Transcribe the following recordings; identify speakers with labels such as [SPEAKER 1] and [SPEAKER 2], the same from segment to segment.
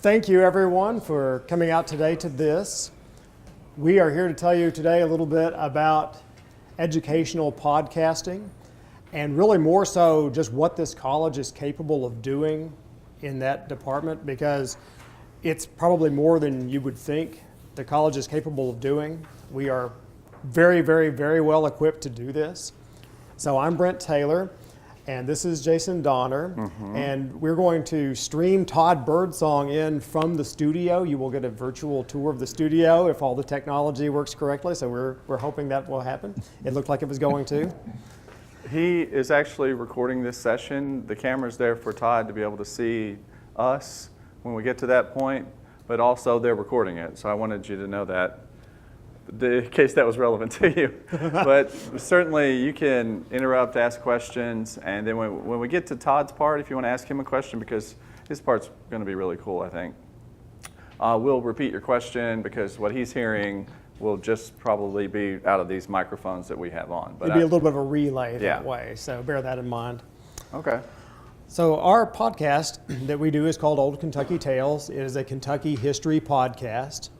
[SPEAKER 1] Thank you everyone for coming out today to this. We are here to tell you today a little bit about educational podcasting and really more so just what this college is capable of doing in that department, because it's probably more than you would think the college is capable of doing. We are very, very, very well equipped to do this. So I'm Brent Taylor, and this is Jason Donner, and we're going to stream Todd Birdsong in from the studio. You will get a virtual tour of the studio if all the technology works correctly, so we're hoping that will happen. It looked like it was going to.
[SPEAKER 2] He is actually recording this session. The camera's there for Todd to be able to see us when we get to that point, but also they're recording it, so I wanted you to know that, in case that was relevant to you. But certainly you can interrupt, ask questions, and then when we get to Todd's part, if you want to ask him a question, because his part's going to be really cool, I think. We'll repeat your question because what he's hearing will just probably be out of these microphones that we have on. But
[SPEAKER 1] it'd be a little bit of a relay that way, so bear that in mind.
[SPEAKER 2] Okay.
[SPEAKER 1] So our podcast that we do is called Old Kentucky Tales. It is a Kentucky history podcast.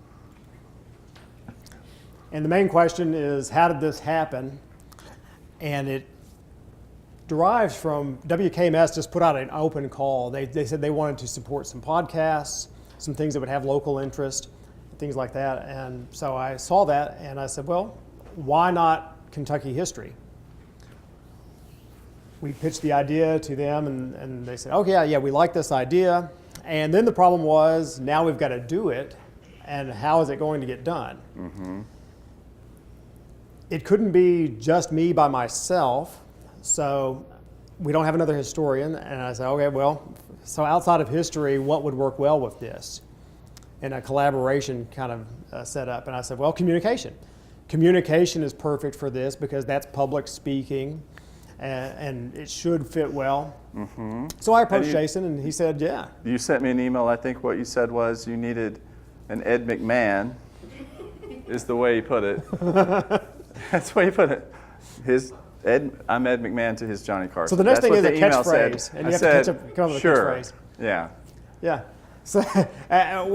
[SPEAKER 1] And the main question is, how did this happen? And it derives from WKMS just put out an open call. They said they wanted to support some podcasts, some things that would have local interest, things like that. And so I saw that and I said, well, why not Kentucky history? We pitched the idea to them and they said, okay, yeah, we like this idea. And then the problem was, now we've got to do it, and how is it going to get done? It couldn't be just me by myself, so we don't have another historian. And I said, okay, well, so outside of history, what would work well with this? And a collaboration kind of set up. And I said, well, communication. Communication is perfect for this because that's public speaking, and it should fit well. So I approached Jason, and he said, yeah.
[SPEAKER 2] You sent me an email. I think what you said was you needed an Ed McMahon, is the way you put it. That's the way you put it. I'm Ed McMahon to his Johnny Carson.
[SPEAKER 1] So the next thing is a catchphrase, and you have to come up with a catchphrase.
[SPEAKER 2] Yeah.
[SPEAKER 1] Yeah. So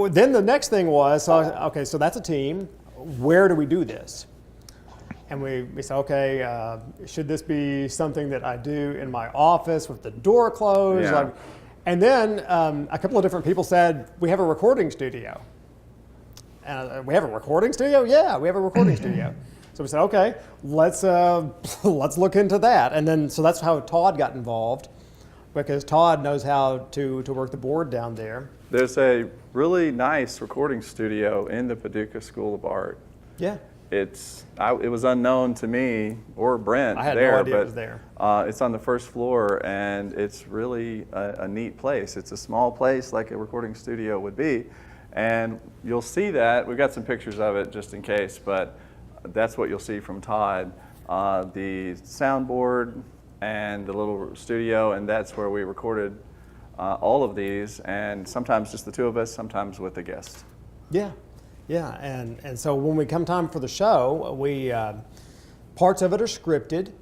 [SPEAKER 1] then the next thing was, okay, so that's a team. Where do we do this? And we said, okay, should this be something that I do in my office with the door closed?
[SPEAKER 2] Yeah.
[SPEAKER 1] And then a couple of different people said, we have a recording studio. We have a recording studio? Yeah, we have a recording studio. So we said, okay, let's look into that. And then, so that's how Todd got involved, because Todd knows how to work the board down there.
[SPEAKER 2] There's a really nice recording studio in the Paducah School of Art.
[SPEAKER 1] Yeah.
[SPEAKER 2] It was unknown to me or Brent.
[SPEAKER 1] I had no idea it was there.
[SPEAKER 2] It's on the first floor, and it's really a neat place. It's a small place like a recording studio would be. And you'll see that. We've got some pictures of it just in case, but that's what you'll see from Todd. The soundboard and the little studio, and that's where we recorded all of these, and sometimes just the two of us, sometimes with a guest.
[SPEAKER 1] Yeah, yeah, and so when we come time for the show, we parts of it are scripted,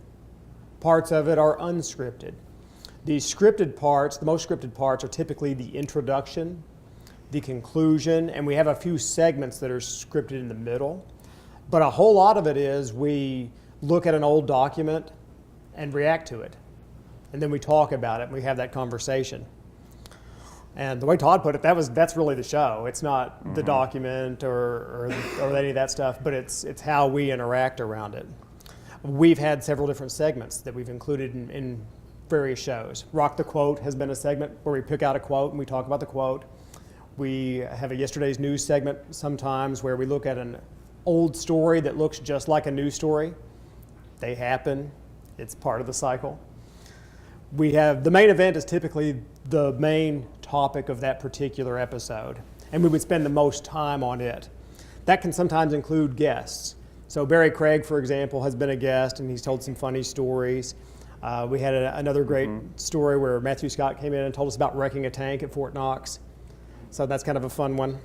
[SPEAKER 1] parts of it are unscripted. The scripted parts, the most scripted parts, are typically the introduction, the conclusion, and we have a few segments that are scripted in the middle. But a whole lot of it is we look at an old document and react to it. And then we talk about it and we have that conversation. And the way Todd put it, that's really the show. It's not the document or any of that stuff, but it's how we interact around it. We've had several different segments that we've included in various shows. Rock the Quote has been a segment where we pick out a quote and we talk about the quote. We have a Yesterday's News segment sometimes where we look at an old story that looks just like a news story. They happen. It's part of the cycle. We have the main event is typically the main topic of that particular episode, and we would spend the most time on it. That can sometimes include guests. So Barry Craig, for example, has been a guest, and he's told some funny stories. We had another great story where Matthew Scott came in and told us about wrecking a tank at Fort Knox. So that's kind of a fun one.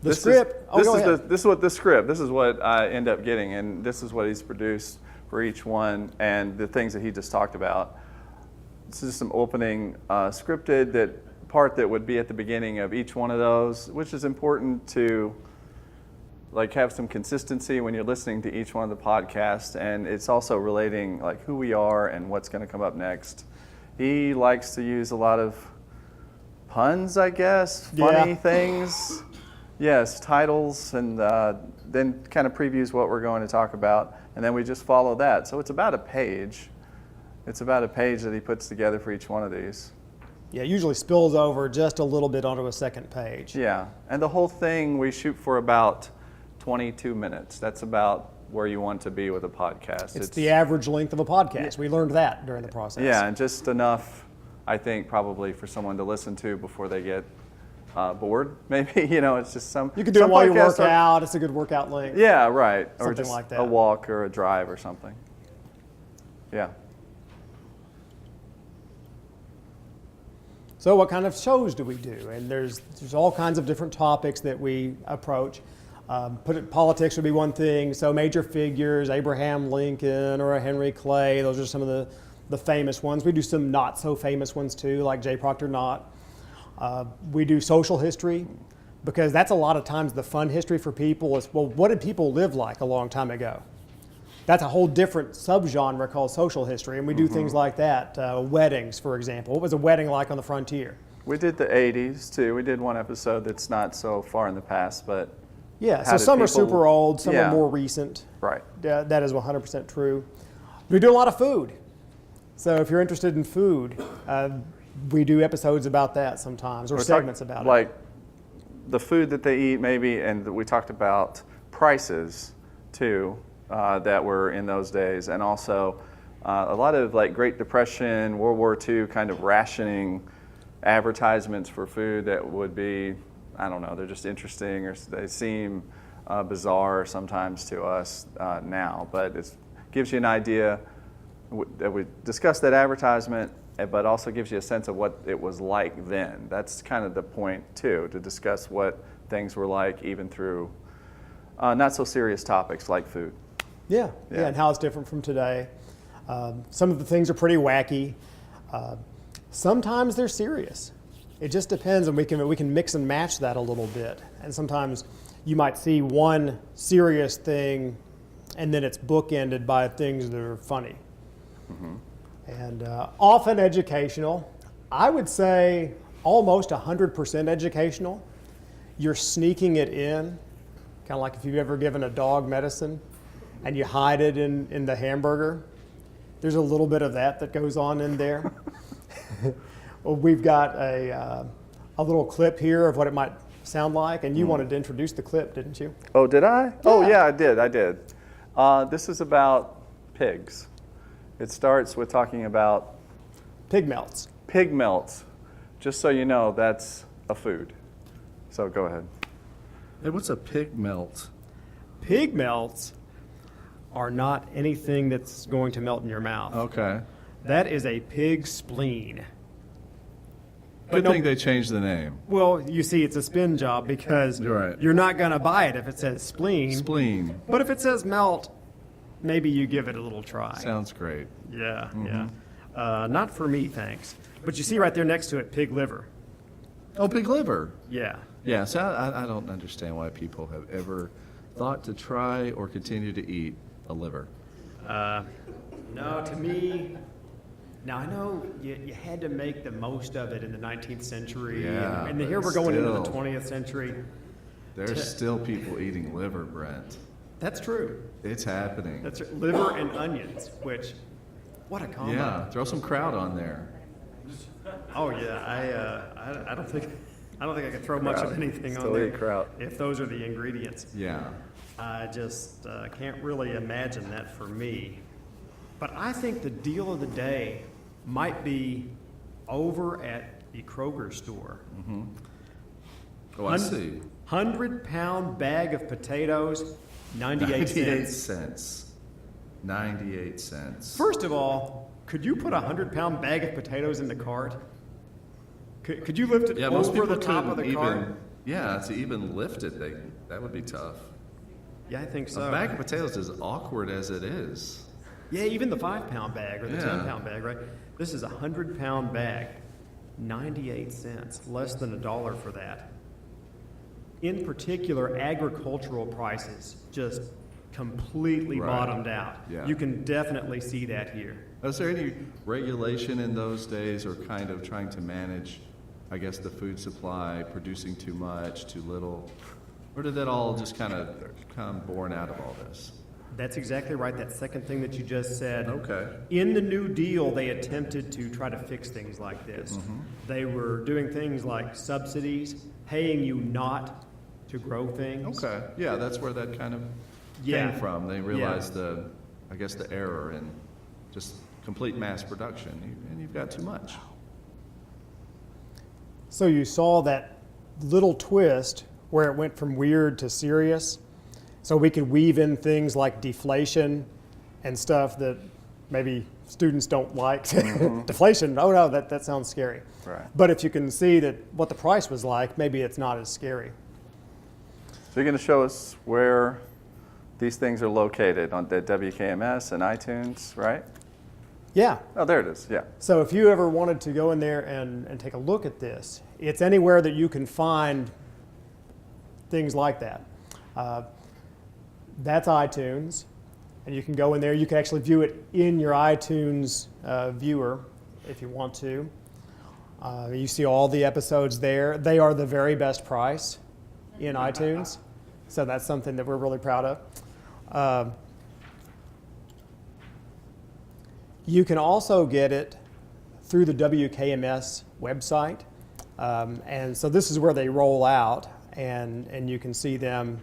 [SPEAKER 1] This is what I end up getting, and this is what he's produced for each one, and the things that he just talked about.
[SPEAKER 2] this is some opening scripted part that would be at the beginning of each one of those, which is important to like have some consistency when you're listening to each one of the podcasts, and it's also relating like who we are and what's going to come up next. He likes to use a lot of puns, I guess, funny things. Yes, titles, and then kind of previews what we're going to talk about, and then we just follow that. So it's about a page. It's about a page that he puts together for each one of these.
[SPEAKER 1] Yeah, it usually spills over just a little bit onto a second page.
[SPEAKER 2] Yeah, and the whole thing we shoot for about 22 minutes. That's about where you want to be with a podcast.
[SPEAKER 1] It's the average length of a podcast. We learned that during the process.
[SPEAKER 2] Yeah, and just enough, I think, probably for someone to listen to before they get bored. Maybe, it's just some.
[SPEAKER 1] You can do it while you work out. It's a good workout length.
[SPEAKER 2] Yeah, right. Or
[SPEAKER 1] Something
[SPEAKER 2] just
[SPEAKER 1] like that.
[SPEAKER 2] a walk or a drive or something. Yeah.
[SPEAKER 1] So what kind of shows do we do? And there's all kinds of different topics that we approach. Politics would be one thing. So major figures, Abraham Lincoln or a Henry Clay, those are some of the famous ones. We do some not so famous ones too, like J. Proctor Knott. We do social history, because that's a lot of times the fun history for people is, well, what did people live like a long time ago? That's a whole different subgenre called social history, and we do things like that. Weddings, for example. What was a wedding like on the frontier?
[SPEAKER 2] We did the 80s too. We did one episode that's not so far in the past, but
[SPEAKER 1] yeah, so some are super old, some
[SPEAKER 2] Yeah.
[SPEAKER 1] are more recent.
[SPEAKER 2] right.
[SPEAKER 1] That is 100% true. We do a lot of food. So if you're interested in food, we do episodes about that sometimes, or segments about it.
[SPEAKER 2] Like the food that they eat maybe, and we talked about prices too that were in those days, and also a lot of like Great Depression, World War II kind of rationing advertisements for food that would be, I don't know, they're just interesting, or they seem bizarre sometimes to us now, but it gives you an idea that we discussed that advertisement, but also gives you a sense of what it was like then. That's kind of the point too, to discuss what things were like even through not so serious topics like food.
[SPEAKER 1] Yeah, and how it's different from today. Some of the things are pretty wacky. Sometimes they're serious. It just depends, and we can mix and match that a little bit. And sometimes you might see one serious thing, and then it's bookended by things that are funny. And often educational. I would say almost 100% educational. You're sneaking it in, kind of like if you've ever given a dog medicine and you hide it in the hamburger. There's a little bit of that goes on in there. Well, we've got a little clip here of what it might sound like, and you wanted to introduce the clip, didn't you?
[SPEAKER 2] Oh, did I?
[SPEAKER 1] Yeah.
[SPEAKER 2] Oh, yeah, I did. This is about pigs. It starts with talking about
[SPEAKER 1] Pig melts.
[SPEAKER 2] pig melts. Just so you know, that's a food. So go ahead.
[SPEAKER 3] Hey, what's a pig melt?
[SPEAKER 1] Pig melts are not anything that's going to melt in your mouth.
[SPEAKER 3] Okay.
[SPEAKER 1] That is a pig spleen.
[SPEAKER 3] Good
[SPEAKER 1] no-
[SPEAKER 3] thing they changed the name.
[SPEAKER 1] Well, you see, it's a spin job because
[SPEAKER 3] Right.
[SPEAKER 1] you're not going to buy it if it says spleen.
[SPEAKER 3] Spleen.
[SPEAKER 1] But if it says melt, maybe you give it a little try.
[SPEAKER 3] Sounds great.
[SPEAKER 1] Yeah. Not for me, thanks. But you see right there next to it, pig liver.
[SPEAKER 3] Oh, pig liver.
[SPEAKER 1] Yeah.
[SPEAKER 3] Yeah, so I don't understand why people have ever thought to try or continue to eat a liver.
[SPEAKER 1] No, to me, now I know you had to make the most of it in the 19th century.
[SPEAKER 3] Yeah,
[SPEAKER 1] and
[SPEAKER 3] but
[SPEAKER 1] here we're going into the
[SPEAKER 3] still.
[SPEAKER 1] 20th century.
[SPEAKER 3] There's still people eating liver, Brent.
[SPEAKER 1] That's true.
[SPEAKER 3] It's happening.
[SPEAKER 1] That's liver and onions, which, what a combo.
[SPEAKER 3] Yeah, throw some kraut on there.
[SPEAKER 1] Oh yeah, I don't think I could throw much of anything
[SPEAKER 2] Still
[SPEAKER 1] on there
[SPEAKER 2] eat kraut.
[SPEAKER 1] if those are the ingredients.
[SPEAKER 3] Yeah.
[SPEAKER 1] I just can't really imagine that for me. But I think the deal of the day might be over at the Kroger store.
[SPEAKER 3] Oh, I see.
[SPEAKER 1] 100-pound bag of potatoes, 98 cents.
[SPEAKER 3] cents. 98 cents.
[SPEAKER 1] First of all, could you put a 100-pound bag of potatoes in the cart? Could you lift it
[SPEAKER 3] Yeah, most
[SPEAKER 1] over
[SPEAKER 3] people
[SPEAKER 1] the top of the
[SPEAKER 3] couldn't
[SPEAKER 1] cart?
[SPEAKER 3] even. Yeah, to even lift it, that would be tough.
[SPEAKER 1] Yeah, I think so.
[SPEAKER 3] A bag of potatoes is awkward as it is.
[SPEAKER 1] Yeah, even the 5-pound bag or the
[SPEAKER 3] Yeah.
[SPEAKER 1] 10-pound bag, right? This is a 100-pound bag, 98 cents, less than $1 for that. In particular, agricultural prices just completely
[SPEAKER 3] Right.
[SPEAKER 1] bottomed out.
[SPEAKER 3] Yeah.
[SPEAKER 1] You can definitely see that here.
[SPEAKER 3] Was there any regulation in those days or kind of trying to manage, I guess, the food supply, producing too much, too little? Or did that all just kind of come born out of all this?
[SPEAKER 1] That's exactly right, that second thing that you just said.
[SPEAKER 3] Okay.
[SPEAKER 1] In the New Deal, they attempted to try to fix things like this. They were doing things like subsidies, paying you not to grow things.
[SPEAKER 3] Okay. Yeah, that's where that kind of
[SPEAKER 1] Yeah.
[SPEAKER 3] came from. They realized the error in just complete mass production, and you've got too much.
[SPEAKER 1] So you saw that little twist where it went from weird to serious. So we could weave in things like deflation and stuff that maybe students don't like. Deflation, oh no, that sounds scary.
[SPEAKER 2] Right.
[SPEAKER 1] But if you can see that what the price was like, maybe it's not as scary.
[SPEAKER 2] So you're going to show us where these things are located on the WKMS and iTunes, right?
[SPEAKER 1] Yeah.
[SPEAKER 2] Oh, there it is. Yeah.
[SPEAKER 1] So if you ever wanted to go in there and take a look at this, it's anywhere that you can find things like that. That's iTunes, and you can go in there. You can actually view it in your iTunes viewer if you want to. You see all the episodes there. They are the very best price in iTunes, so that's something that we're really proud of. You can also get it through the WKMS website, and so this is where they roll out, and you can see them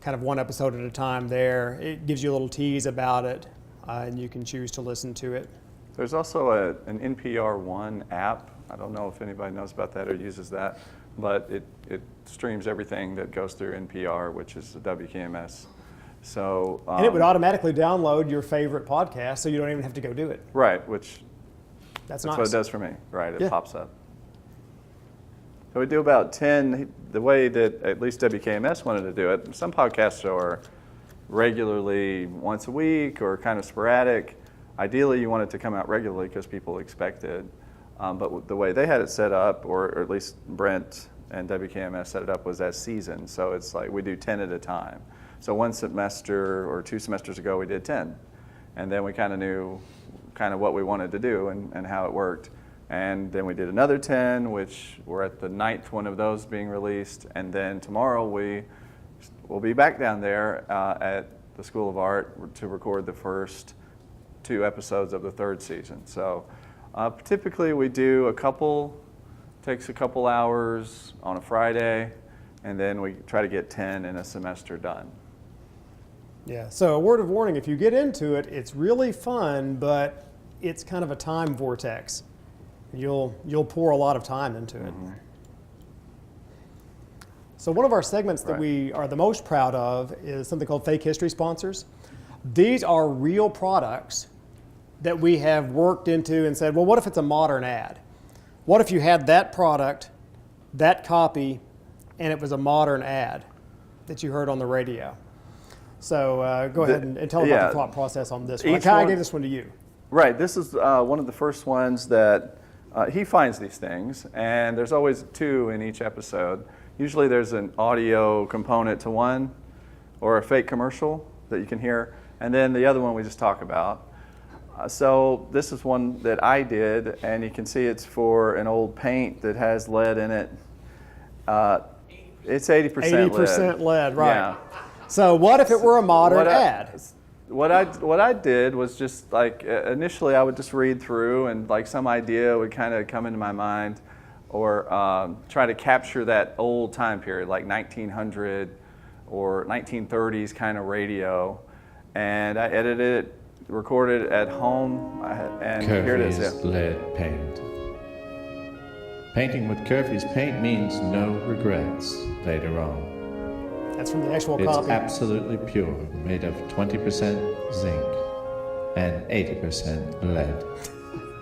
[SPEAKER 1] kind of one episode at a time there. It gives you a little tease about it, and you can choose to listen to it.
[SPEAKER 2] There's also an NPR One app. I don't know if anybody knows about that or uses that, but it streams everything that goes through NPR, which is the WKMS. So
[SPEAKER 1] And it would automatically download your favorite podcast, so you don't even have to go do it.
[SPEAKER 2] right, which
[SPEAKER 1] That's
[SPEAKER 2] that's
[SPEAKER 1] nice.
[SPEAKER 2] what it does for me. Right, it
[SPEAKER 1] Yeah.
[SPEAKER 2] pops up. So we do about 10, the way that at least WKMS wanted to do it. Some podcasts are regularly once a week or kind of sporadic. Ideally, you want it to come out regularly because people expect it. But the way they had it set up, or at least Brent and WKMS set it up, was as seasons. So it's like we do 10 at a time. So one semester or 2 semesters ago, we did 10. And then we kind of knew kind of what we wanted to do and how it worked. And then we did another 10, which we're at the 9th one of those being released. And then tomorrow we'll be back down there at the School of Art to record the first 2 episodes of the 3rd season. So typically we do takes a couple hours on a Friday, and then we try to get 10 in a semester done.
[SPEAKER 1] Yeah, so a word of warning, if you get into it, it's really fun, but it's kind of a time vortex. You'll pour a lot of time into it. So one of our segments that
[SPEAKER 2] Right.
[SPEAKER 1] we are the most proud of is something called Fake History Sponsors. These are real products that we have worked into and said, well, what if it's a modern ad? What if you had that product, that copy, and it was a modern ad that you heard on the radio? So go ahead and tell about
[SPEAKER 2] yeah.
[SPEAKER 1] the thought process on this one. I
[SPEAKER 2] Each
[SPEAKER 1] kind of
[SPEAKER 2] one-
[SPEAKER 1] gave this one to you.
[SPEAKER 2] Right, this is one of the first ones that he finds these things, and there's always 2 in each episode. Usually there's an audio component to one, or a fake commercial that you can hear, and then the other one we just talk about. So this is one that I did, and you can see it's for an old paint that has lead in it. It's 80%
[SPEAKER 1] 80% lead, right.
[SPEAKER 2] Yeah.
[SPEAKER 1] So what if it were a modern ad?
[SPEAKER 2] What I did was just like initially I would just read through and like some idea would kind of come into my mind, or try to capture that old time period like 1900 or 1930s kind of radio, and I edited it, recorded it at home, and here it is.
[SPEAKER 4] Curvey's
[SPEAKER 2] Yeah.
[SPEAKER 4] lead paint. Painting with Curvey's paint means no regrets later on.
[SPEAKER 1] That's from the actual
[SPEAKER 4] It's
[SPEAKER 1] copy.
[SPEAKER 4] absolutely pure, made of 20% zinc and 80% lead.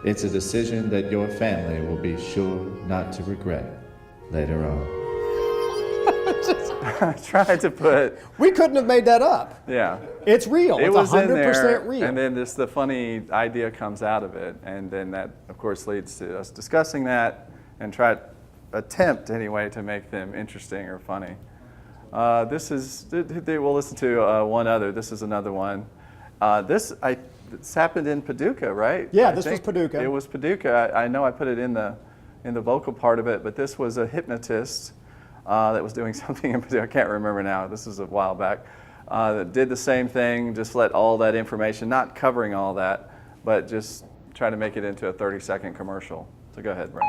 [SPEAKER 4] It's a decision that your family will be sure not to regret later on.
[SPEAKER 2] tried to put,
[SPEAKER 1] We couldn't have made that up.
[SPEAKER 2] yeah.
[SPEAKER 1] It's real.
[SPEAKER 2] It
[SPEAKER 1] It's
[SPEAKER 2] was
[SPEAKER 1] 100%
[SPEAKER 2] in there,
[SPEAKER 1] real.
[SPEAKER 2] and then the funny idea comes out of it, and then that, of course, leads to us discussing that and attempt anyway to make them interesting or funny. This listen to one other. This is another one. This happened in Paducah, right?
[SPEAKER 1] Yeah,
[SPEAKER 2] I
[SPEAKER 1] this was
[SPEAKER 2] think
[SPEAKER 1] Paducah.
[SPEAKER 2] It was Paducah. I know I put it in the vocal part of it, but this was a hypnotist that was doing something in Paducah. I can't remember now. This is a while back. That did the same thing, just let all that information, not covering all that, but just try to make it into a 30-second commercial. So go ahead, Brent.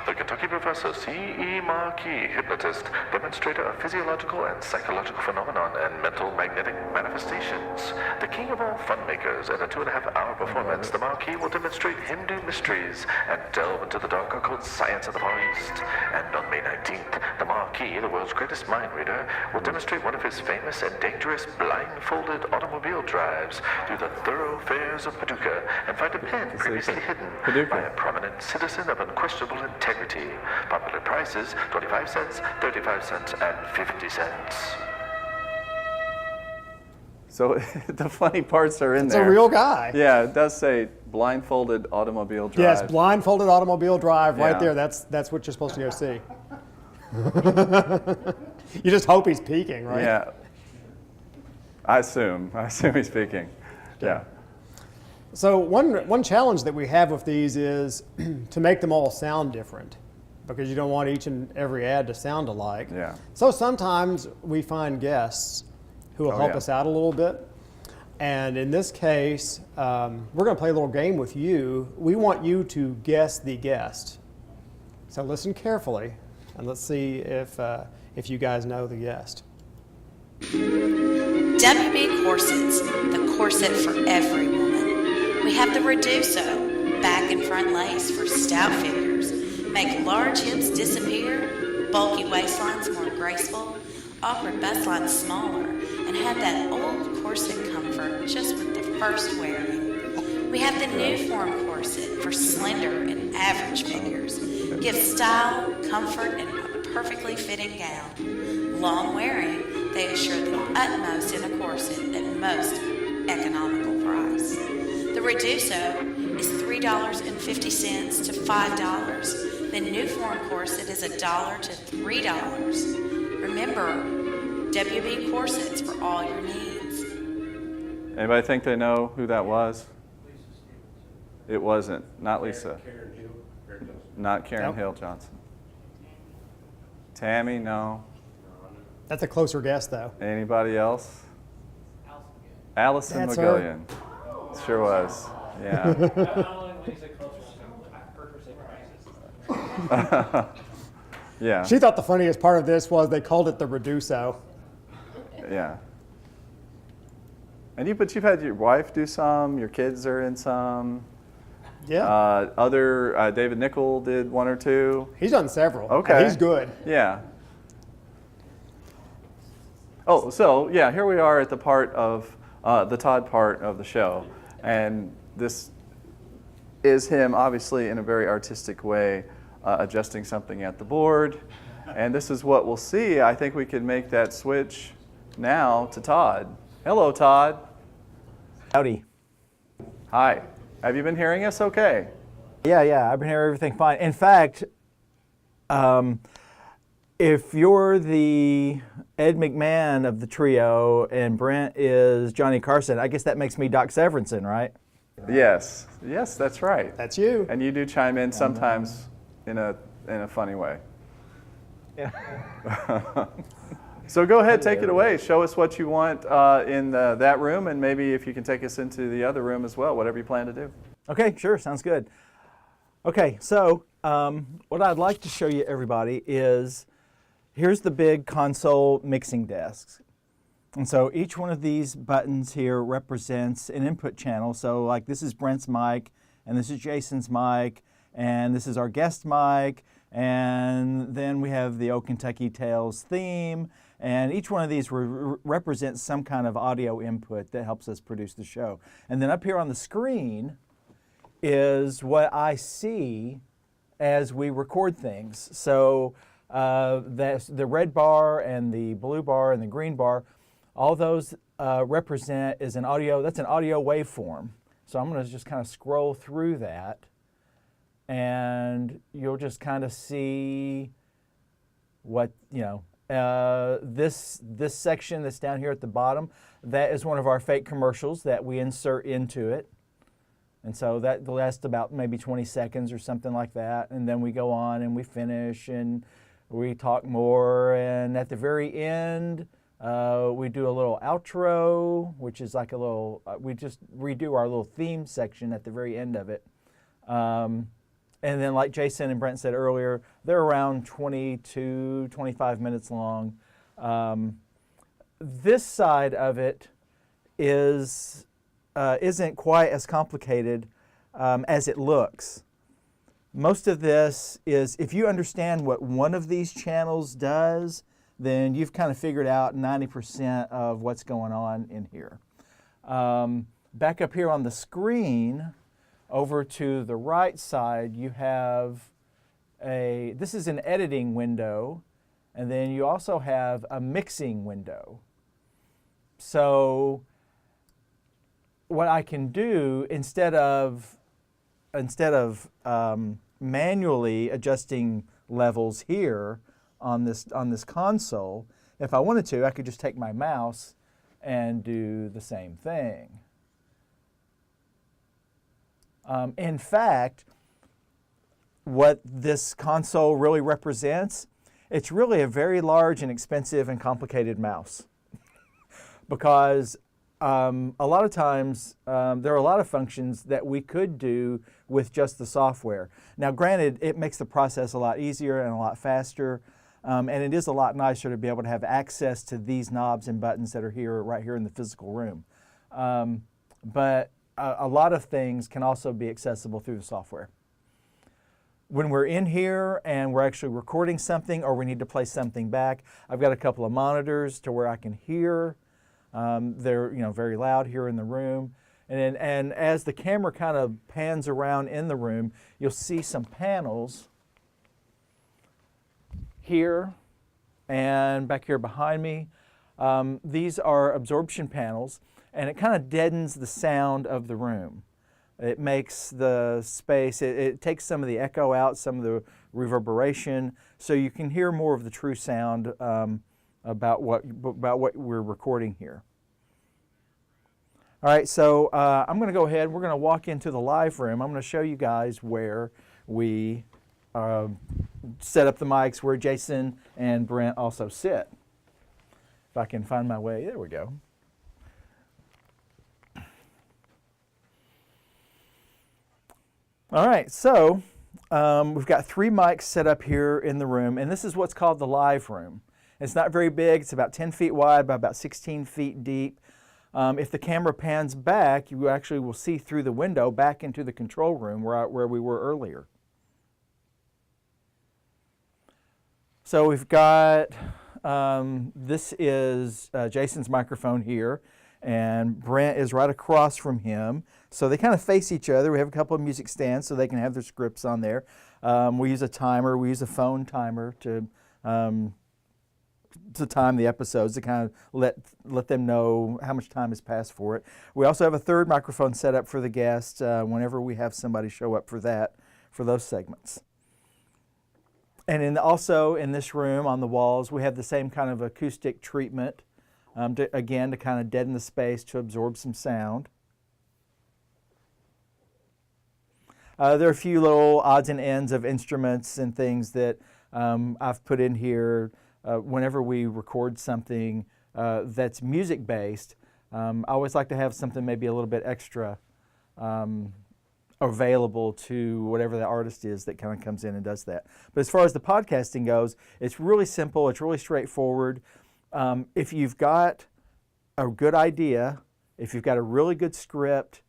[SPEAKER 5] The Kentucky Professor C.E. Marquis, hypnotist, demonstrator of physiological and psychological phenomenon and mental magnetic manifestations. The king of all fun makers, in a 2.5-hour performance, the Marquis will demonstrate Hindu mysteries and delve into the dark occult science of the Far East. And on May 19th, the Marquis, the world's greatest mind reader, will demonstrate one of his famous and dangerous blindfolded automobile drives through the thoroughfares of Paducah and find a pen previously hidden by a prominent citizen of unquestionable integrity. Popular prices, 25 cents, 35 cents, and 50 cents.
[SPEAKER 2] So the funny parts are in
[SPEAKER 1] It's
[SPEAKER 2] there.
[SPEAKER 1] a real guy.
[SPEAKER 2] Yeah, it does say blindfolded automobile drive.
[SPEAKER 1] Yes, blindfolded automobile drive right
[SPEAKER 2] Yeah.
[SPEAKER 1] there. That's what you're supposed to go see. You just hope he's peeking, right?
[SPEAKER 2] Yeah. I assume he's speaking. Yeah.
[SPEAKER 1] So one challenge that we have with these is to make them all sound different, because you don't want each and every ad to sound alike.
[SPEAKER 2] Yeah.
[SPEAKER 1] So sometimes we find guests who will help
[SPEAKER 2] yeah.
[SPEAKER 1] us out a little bit. And in this case, we're going to play a little game with you. We want you to guess the guest. So listen carefully, and let's see if you guys know the guest.
[SPEAKER 6] WB Corsets, the corset for every woman. We have the Reduso, back and front lace for stout figures. Make large hips disappear, bulky waistlines more graceful, awkward bust lines smaller, and have that old corset comfort just with the first wearing. We have the new form corset for slender and average figures. Give style, comfort, and a perfectly fitting gown. Long wearing, they assure the utmost in a corset at most economical price. The Reduso is $3.50 to $5. The new form corset is $1 to $3. Remember, WB Corsets for all your needs.
[SPEAKER 2] Anybody think they know who that was? It wasn't. Not Lisa. Not Karen
[SPEAKER 1] Nope.
[SPEAKER 2] Hill Johnson. Tammy, no.
[SPEAKER 1] That's a closer guess, though.
[SPEAKER 2] Anybody else? Allison
[SPEAKER 1] That's her.
[SPEAKER 2] McGillian. Sure was. Yeah. Yeah.
[SPEAKER 1] She thought the funniest part of this was they called it the Reduso.
[SPEAKER 2] Yeah. And you've had your wife do some. Your kids are in some.
[SPEAKER 1] Yeah.
[SPEAKER 2] David Nickel did one or two.
[SPEAKER 1] He's done several.
[SPEAKER 2] Okay.
[SPEAKER 1] And he's good.
[SPEAKER 2] Yeah. Oh, so yeah, here we are at the part of the Todd part of the show, and this is him obviously in a very artistic way adjusting something at the board, and this is what we'll see. I think we can make that switch now to Todd. Hello, Todd.
[SPEAKER 7] Howdy.
[SPEAKER 2] Hi. Have you been hearing us okay?
[SPEAKER 7] Yeah, I've been hearing everything fine. In fact, if you're the Ed McMahon of the trio and Brent is Johnny Carson, I guess that makes me Doc Severinsen, right?
[SPEAKER 2] Yes, that's right.
[SPEAKER 1] That's you.
[SPEAKER 2] And you do chime in sometimes in a funny way.
[SPEAKER 7] Yeah.
[SPEAKER 2] So go ahead, take it away. Show us what you want in that room, and maybe if you can take us into the other room as well, whatever you plan to do.
[SPEAKER 7] Okay, sure, sounds good. Okay, so what I'd like to show you, everybody, is here's the big console mixing desks. And so each one of these buttons here represents an input channel. So like this is Brent's mic, and this is Jason's mic, and this is our guest mic, and then we have the Old Kentucky Tales theme, and each one of these represents some kind of audio input that helps us produce the show. And then up here on the screen is what I see as we record things. So That's the red bar and the blue bar and the green bar. All those represent is an audio. That's an audio waveform. So I'm going to just kind of scroll through that, and you'll just kind of see what, this section that's down here at the bottom, that is one of our fake commercials that we insert into it. And so that lasts about maybe 20 seconds or something like that. And then we go on and we finish and we talk more. And at the very end, we do a little outro, which is like a little, we just redo our little theme section at the very end of it. And then like Jason and Brent said earlier, they're around 22, 25 minutes long. This side of it isn't quite as complicated as it looks. Most of this is, if you understand what one of these channels does, then you've kind of figured out 90% of what's going on in here. Back up here on the screen, over to the right side, you have this is an editing window, and then you also have a mixing window. So what I can do, instead of manually adjusting levels here on this console, if I wanted to, I could just take my mouse and do the same thing. In fact, what this console really represents, it's really a very large and expensive and complicated mouse. Because a lot of times, there are a lot of functions that we could do with just the software. Now, granted, it makes the process a lot easier and a lot faster, and it is a lot nicer to be able to have access to these knobs and buttons that are here, right here in the physical room. But a lot of things can also be accessible through the software. When we're in here and we're actually recording something or we need to play something back, I've got a couple of monitors to where I can hear. They're very loud here in the room. And as the camera kind of pans around in the room, you'll see some panels here and back here behind me. These are absorption panels, and it kind of deadens the sound of the room. It makes the space, it takes some of the echo out, some of the reverberation, so you can hear more of the true sound about what we're recording here. All right, so I'm going to go ahead. We're going to walk into the live room. I'm going to show you guys where we set up the mics, where Jason and Brent also sit. If I can find my way, there we go. All right, so we've got 3 mics set up here in the room, and this is what's called the live room. It's not very big. It's about 10 feet wide by about 16 feet deep. If the camera pans back, you actually will see through the window back into the control room where we were earlier. So we've got, this is Jason's microphone here, and Brent is right across from him. So they kind of face each other. We have a couple of music stands so they can have their scripts on there. We use a timer. We use a phone timer to time the episodes, to kind of let them know how much time has passed for it. We also have a third microphone set up for the guests whenever we have somebody show up for those segments. And also in this room on the walls, we have the same kind of acoustic treatment, to kind of deaden the space, to absorb some sound. There are a few little odds and ends of instruments and things that I've put in here whenever we record something that's music-based. I always like to have something maybe a little bit extra available to whatever the artist is that kind of comes in and does that. But as far as the podcasting goes, it's really simple. It's really straightforward. If you've got a good idea, if you've got a really good script,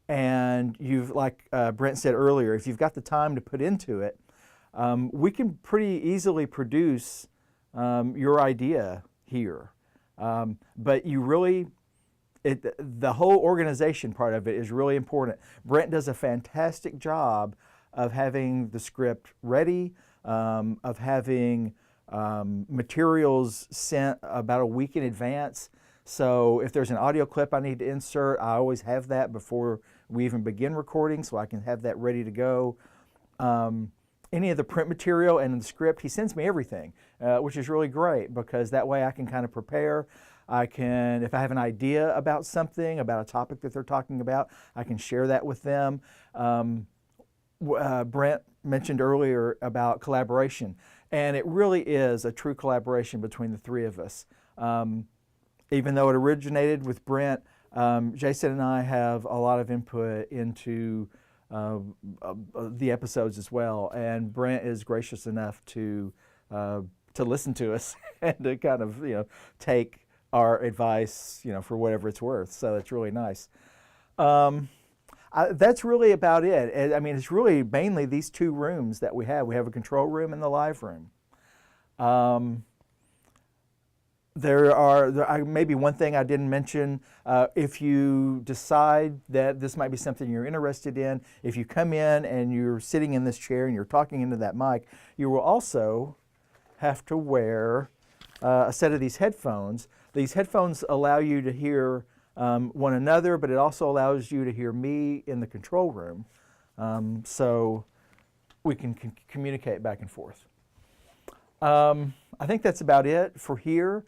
[SPEAKER 7] and you've, like Brent said earlier, if you've got the time to put into it, we can pretty easily produce your idea here. But you really, the whole organization part of it is really important. Brent does a fantastic job of having the script ready, of having materials sent about a week in advance. So if there's an audio clip I need to insert, I always have that before we even begin recording, so I can have that ready to go. Any of the print material and the script, he sends me everything, which is really great because that way I can kind of prepare. I can, if I have an idea about something, about a topic that they're talking about, I can share that with them. Brent mentioned earlier about collaboration, and it really is a true collaboration between the three of us. Even though it originated with Brent, Jason and I have a lot of input into the episodes as well, and Brent is gracious enough to listen to us and to kind of take our advice for whatever it's worth. So it's really nice. That's really about it. I mean, it's really mainly these two rooms that we have. We have a control room and the live room. There maybe one thing I didn't mention, if you decide that this might be something you're interested in, if you come in and you're sitting in this chair and you're talking into that mic, you will also have to wear a set of these headphones. These headphones allow you to hear one another, but it also allows you to hear me in the control room, so we can communicate back and forth. I think that's about it for here.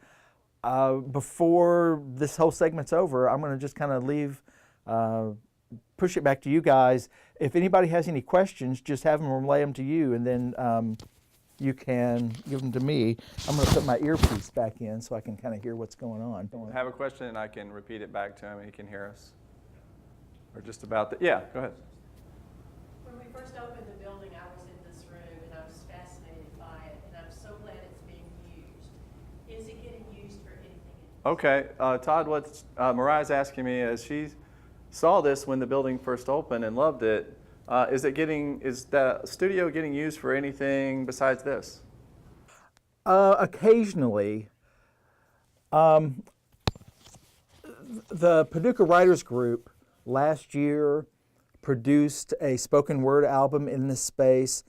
[SPEAKER 7] Before this whole segment's over, I'm going to just kind of push it back to you guys. If anybody has any questions, just have them relay them to you, and then you can give them to me. I'm going to put my earpiece back in so I can kind of hear what's going on.
[SPEAKER 2] Have a question and I can repeat it back to him and he can hear us. Or just about that. Yeah, go ahead.
[SPEAKER 8] When we first opened the building, I was in this room and I was fascinated by it, and I'm so glad it's being used. Is it getting used for anything else?
[SPEAKER 2] Okay, Todd, what Mariah's asking me is she saw this when the building first opened and loved it. Is the studio getting used for anything besides this?
[SPEAKER 7] Occasionally. The Paducah Writers Group last year produced a spoken word album in this space.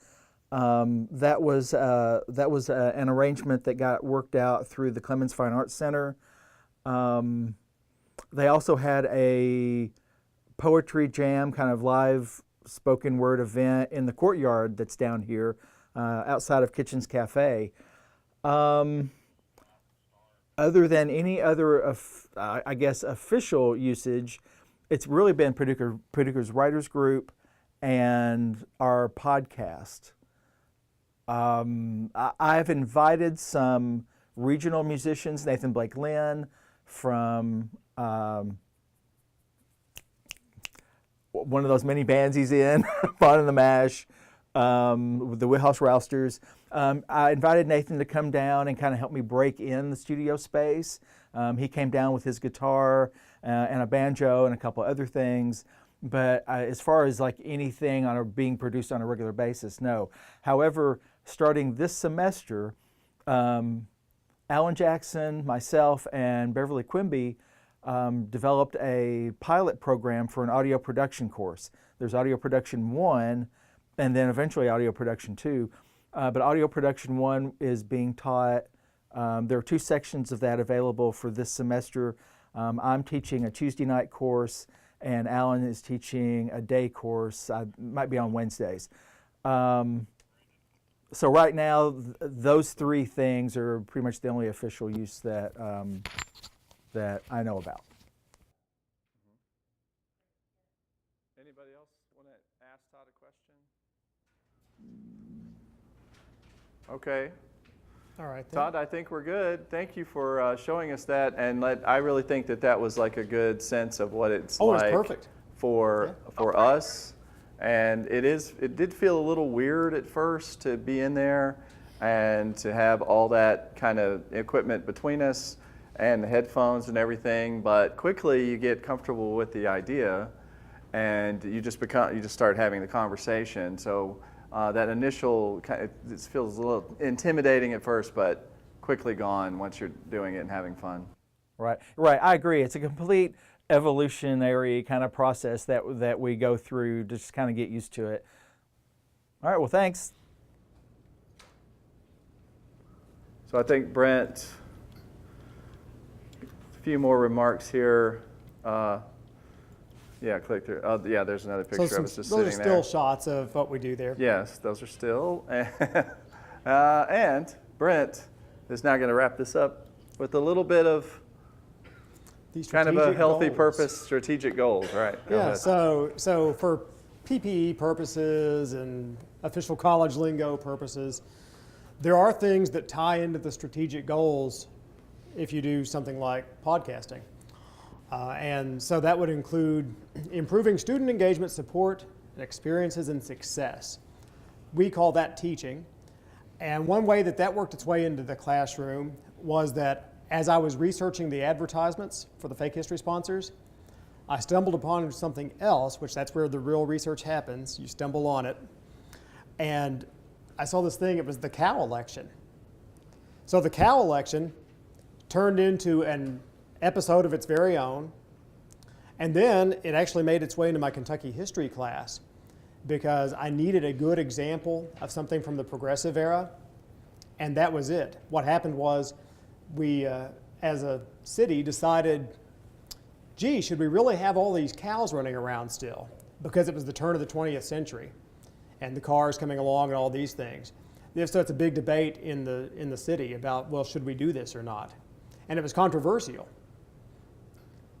[SPEAKER 7] That was an arrangement that got worked out through the Clemens Fine Arts Center. They also had a poetry jam, kind of live spoken word event in the courtyard that's down here outside of Kitchens Cafe. Other than any other, I guess, official usage, it's really been Paducah's Writers Group and our podcast. I've invited some regional musicians, Nathan Blake Lynn from one of those many bands he's in, Bon and the Mash, with the Whithouse Rousters. I invited Nathan to come down and kind of help me break in the studio space. He came down with his guitar and a banjo and a couple other things. But as far as like anything being produced on a regular basis, no. However, starting this semester, Alan Jackson, myself, and Beverly Quimby developed a pilot program for an audio production course. There's Audio Production 1 and then eventually Audio Production 2. But Audio Production 1 is being taught. There are two sections of that available for this semester. I'm teaching a Tuesday night course and Alan is teaching a day course. I might be on Wednesdays. So right now, those three things are pretty much the only official use that that I know about.
[SPEAKER 2] Anybody else want to ask Todd a question? Okay.
[SPEAKER 1] All right. Then.
[SPEAKER 2] Todd, I think we're good. Thank you for showing us that, and I really think that was like a good sense of what it's like
[SPEAKER 1] it's perfect.
[SPEAKER 2] for us. And it did feel a little weird at first to be in there and to have all that kind of equipment between us and the headphones and everything, but quickly you get comfortable with the idea and you just start having the conversation. So that initial it feels a little intimidating at first, but quickly gone once you're doing it and having fun.
[SPEAKER 7] Right. I agree. It's a complete evolutionary kind of process that we go through to just kind of get used to it. All right. Well, thanks.
[SPEAKER 2] So I think Brent, a few more remarks here. Yeah, click through. Oh, yeah, there's another picture of us just sitting there.
[SPEAKER 1] Those are still shots of what we do there.
[SPEAKER 2] Yes, those are still. And Brent is now going to wrap this up with a little bit of
[SPEAKER 1] These
[SPEAKER 2] kind of a
[SPEAKER 1] strategic
[SPEAKER 2] healthy
[SPEAKER 1] goals.
[SPEAKER 2] purpose, strategic goals, right? Go
[SPEAKER 1] Yeah,
[SPEAKER 2] ahead.
[SPEAKER 1] so for PPE purposes and official college lingo purposes, there are things that tie into the strategic goals if you do something like podcasting. And so that would include improving student engagement, support, experiences, and success. We call that teaching. And one way that worked its way into the classroom was that as I was researching the advertisements for the fake history sponsors, I stumbled upon something else, which that's where the real research happens. You stumble on it. And I saw this thing, it was the cow election. So the cow election turned into an episode of its very own. And then it actually made its way into my Kentucky history class because I needed a good example of something from the progressive era. And that was it. What happened was we, as a city, decided, gee, should we really have all these cows running around still? Because it was the turn of the 20th century and the cars coming along and all these things. So it's a big debate in the city about, well, should we do this or not? And it was controversial.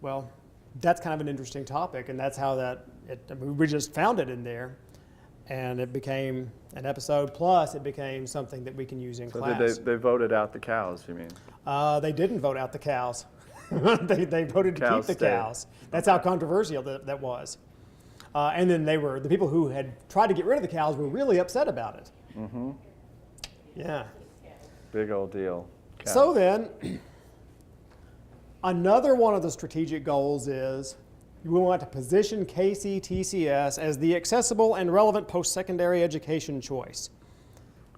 [SPEAKER 1] Well, that's kind of an interesting topic, and that's how we just found it in there, and it became an episode, plus it became something that we can use in class.
[SPEAKER 2] They voted out the cows, you mean?
[SPEAKER 1] They didn't vote out the cows. they voted to
[SPEAKER 2] Cows
[SPEAKER 1] keep the
[SPEAKER 2] stayed.
[SPEAKER 1] cows. That's how controversial that was. And then the people who had tried to get rid of the cows were really upset about it.
[SPEAKER 2] Mm-hmm.
[SPEAKER 1] Yeah.
[SPEAKER 2] Big old deal. Cows.
[SPEAKER 1] So then, another one of the strategic goals is we want to position KCTCS as the accessible and relevant post-secondary education choice.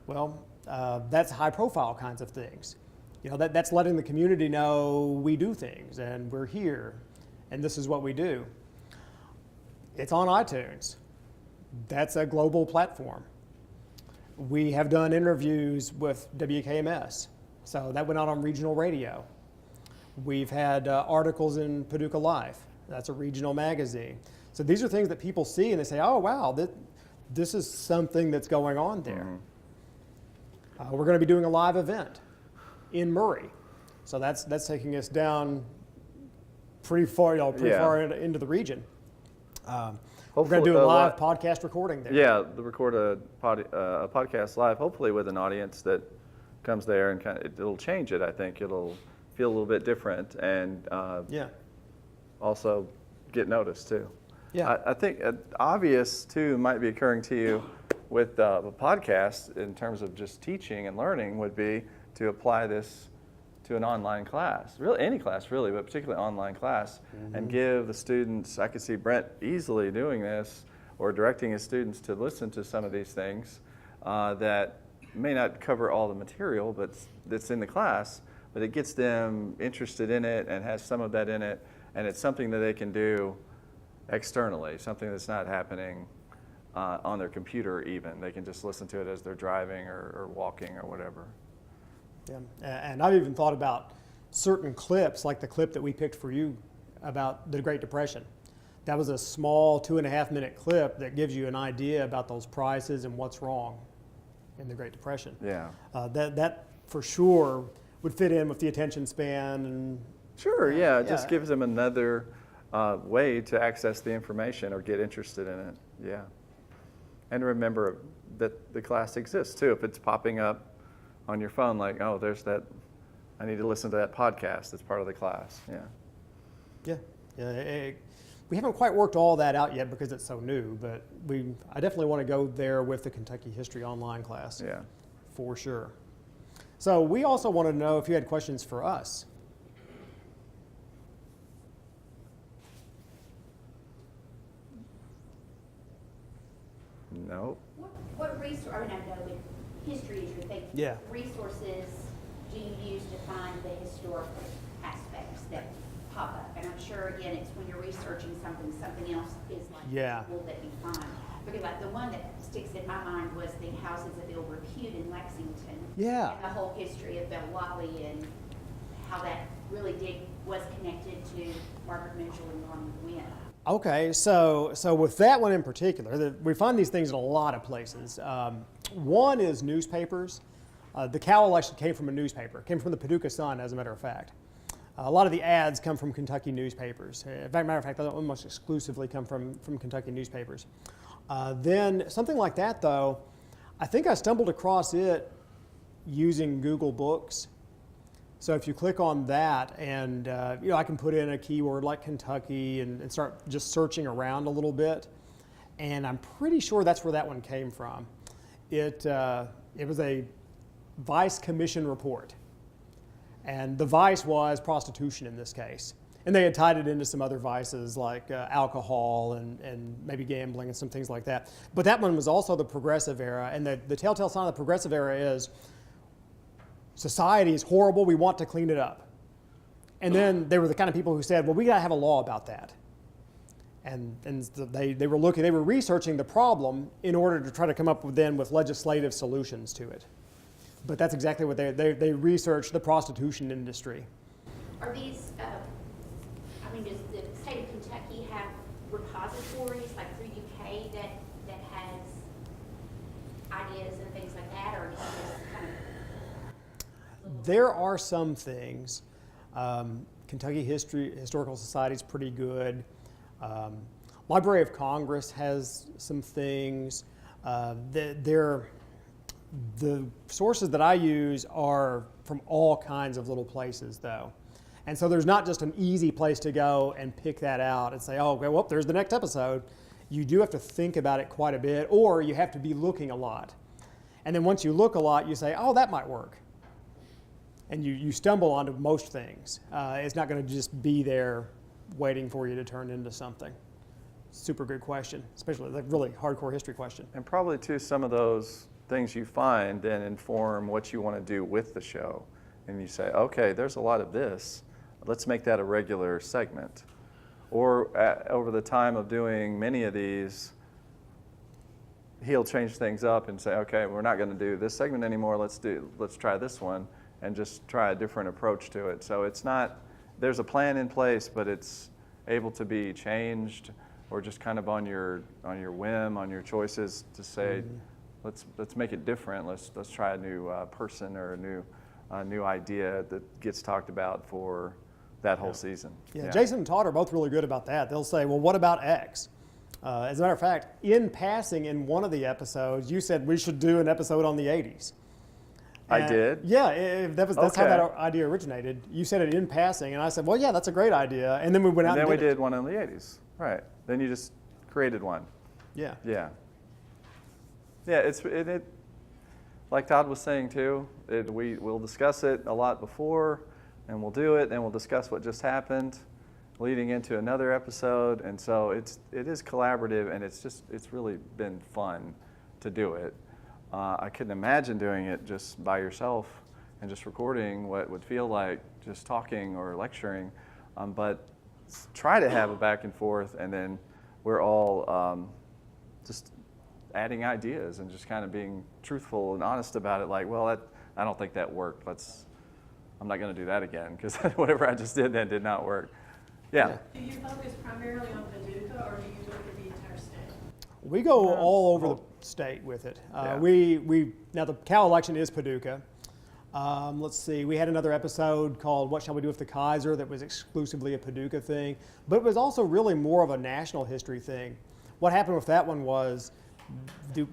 [SPEAKER 1] Well, that's high-profile kinds of things. You know, that's letting the community know we do things and we're here and this is what we do. It's on iTunes. That's a global platform. We have done interviews with WKMS, so that went out on regional radio. We've had articles in Paducah Life. That's a regional magazine. So these are things that people see and they say, oh, wow, this is something that's going on there. Mm-hmm. We're going to be doing a live event in Murray. So that's taking us down pretty far, far into the region. We're going to do a live podcast recording there.
[SPEAKER 2] Yeah, record a podcast live, hopefully with an audience that comes there, and it'll change it. I think it'll feel a little bit different, and also get noticed too. Yeah, I think obvious too might be occurring to you with the podcast in terms of just teaching and learning would be to apply this to an online class, really any class really, but particularly online class, and give the students, I could see Brent easily doing this or directing his students to listen to some of these things that may not cover all the material but that's in the class, but it gets them interested in it and has some of that in it, and it's something that they can do externally, something that's not happening on their computer even. They can just listen to it as they're driving or walking or whatever.
[SPEAKER 1] Yeah, and I've even thought about certain clips, like the clip that we picked for you about the Great Depression. That was a small 2.5-minute clip that gives you an idea about those prices and what's wrong in the Great Depression.
[SPEAKER 2] Yeah.
[SPEAKER 1] That for sure would fit in with the attention span and.
[SPEAKER 2] Sure. Yeah. It just gives them another way to access the information or get interested in it. Yeah. And remember that the class exists too. If it's popping up on your phone, like, oh, there's that, I need to listen to that podcast that's part of the class. Yeah.
[SPEAKER 1] We haven't quite worked all that out yet because it's so new, but I definitely want to go there with the Kentucky History Online class.
[SPEAKER 2] Yeah.
[SPEAKER 1] For sure. So we also wanted to know if you had questions for us.
[SPEAKER 2] No.
[SPEAKER 9] What resource, I mean, I know that history is your thing.
[SPEAKER 1] Yeah.
[SPEAKER 9] Resources do you use to find the historical aspects that pop up? And I'm sure, again, it's when you're researching something else is like
[SPEAKER 1] Yeah.
[SPEAKER 9] cool that you find. because like the one that sticks in my mind was the houses of ill repute in Lexington.
[SPEAKER 1] Yeah.
[SPEAKER 9] And the whole history of Belle Wally and how that really was connected to Margaret Mitchell and Norman Gwynn.
[SPEAKER 1] Okay, so with that one in particular, we find these things in a lot of places. One is newspapers. The cow election came from a newspaper. It came from the Paducah Sun, as a matter of fact. A lot of the ads come from Kentucky newspapers. Matter of fact, they almost exclusively come from Kentucky newspapers. Then something like that, though, I think I stumbled across it using Google Books. So if you click on that, and I can put in a keyword like Kentucky and start just searching around a little bit, and I'm pretty sure that's where that one came from. It was a Vice Commission report, and the vice was prostitution in this case, and they had tied it into some other vices like alcohol and maybe gambling and some things like that. But that one was also the Progressive era, and the telltale sign of the Progressive era is society is horrible, we want to clean it up. And then they were the kind of people who said, well, we got to have a law about that. And they were researching the problem in order to try to come up with legislative solutions to it. But that's exactly what they researched the prostitution industry.
[SPEAKER 9] Are these, does the state of Kentucky have repositories like through UK that has ideas and things like that, or is it just kind of?
[SPEAKER 1] There are some things. Kentucky Historical Society is pretty good. Library of Congress has some things. The sources that I use are from all kinds of little places, though. And so there's not just an easy place to go and pick that out and say, oh, well, there's the next episode. You do have to think about it quite a bit, or you have to be looking a lot. And then once you look a lot, you say, oh, that might work. And you stumble onto most things. It's not going to just be there waiting for you to turn into something. Super good question, especially like really hardcore history question.
[SPEAKER 2] And probably too, some of those things you find then inform what you want to do with the show. And you say, okay, there's a lot of this. Let's make that a regular segment. Or over the time of doing many of these, he'll change things up and say, okay, we're not going to do this segment anymore. Let's try this one, and just try a different approach to it. So it's not, there's a plan in place, but it's able to be changed or just kind of on your whim, on your choices to say, let's make it different. Let's try a new person or a new idea that gets talked about for that whole season.
[SPEAKER 1] Yeah, Jason and Todd are both really good about that. They'll say, well, what about X? As a matter of fact, in passing in one of the episodes, you said we should do an episode on the 80s.
[SPEAKER 2] I did?
[SPEAKER 1] Yeah, that's how that idea originated. You said it in passing, and I said, well, yeah, that's a great idea. And then we went out and
[SPEAKER 2] did one in the 80s. Right. Then you just created one.
[SPEAKER 1] Yeah.
[SPEAKER 2] Yeah. Yeah, it like Todd was saying too, we'll discuss it a lot before, and we'll do it, and we'll discuss what just happened leading into another episode. And so it is collaborative, and it's really been fun to do it. I couldn't imagine doing it just by yourself and just recording what would feel like just talking or lecturing, but try to have a back and forth, and then we're all just adding ideas and just kind of being truthful and honest about it. Like, well, I don't think that worked. I'm not going to do that again because whatever I just did then did not work. Yeah.
[SPEAKER 8] Do you focus primarily on Paducah, or do you look at the entire state?
[SPEAKER 1] We go all over the state with it. Now the cow election is Paducah. Let's see, we had another episode called What Shall We Do with the Kaiser that was exclusively a Paducah thing, but it was also really more of a national history thing. What happened with that one was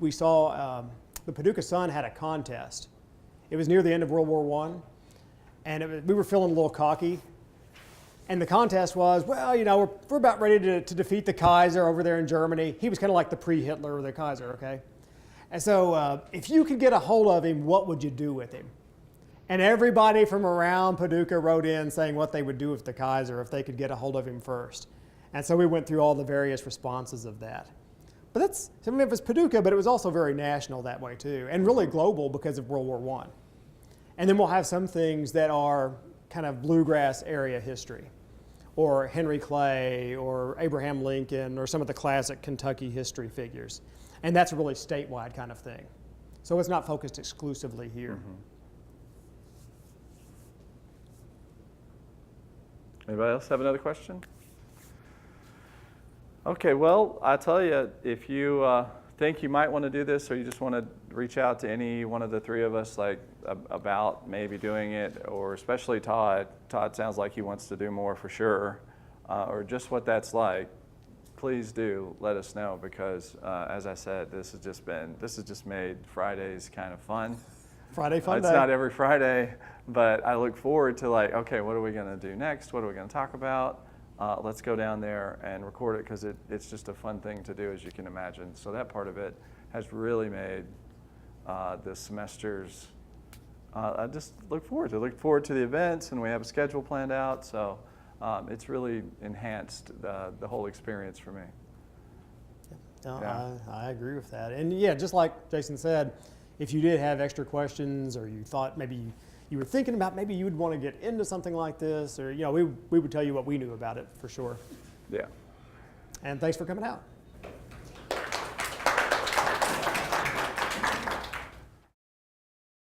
[SPEAKER 1] we saw the Paducah Sun had a contest. It was near the end of World War I, and we were feeling a little cocky. And the contest was, well, we're about ready to defeat the Kaiser over there in Germany. He was kind of like the pre-Hitler or the Kaiser, okay? And so if you could get a hold of him, what would you do with him? And everybody from around Paducah wrote in saying what they would do with the Kaiser if they could get a hold of him first. And so we went through all the various responses of that. But it was Paducah, but it was also very national that way too, and really global because of World War I. And then we'll have some things that are kind of bluegrass area history, or Henry Clay or Abraham Lincoln or some of the classic Kentucky history figures. And that's a really statewide kind of thing. So it's not focused exclusively here.
[SPEAKER 2] Anybody else have another question? Okay, well, I tell you, if you think you might want to do this, or you just want to reach out to any one of the three of us, like about maybe doing it, or especially Todd. Todd sounds like he wants to do more for sure, or just what that's like. Please do let us know, because as I said, this has just made Fridays kind of fun.
[SPEAKER 1] Friday fun day.
[SPEAKER 2] It's not every Friday, but I look forward to, like, okay, what are we going to do next? What are we going to talk about? Let's go down there and record it, because it's just a fun thing to do, as you can imagine. So that part of it has really made the semesters. I just look forward to the events, and we have a schedule planned out. So it's really enhanced the whole experience for me.
[SPEAKER 1] No,
[SPEAKER 2] Yeah.
[SPEAKER 1] I agree with that. And yeah, just like Jason said, if you did have extra questions, or you thought maybe you were thinking about maybe you would want to get into something like this, or we would tell you what we knew about it for sure.
[SPEAKER 2] Yeah.
[SPEAKER 1] And thanks for coming out.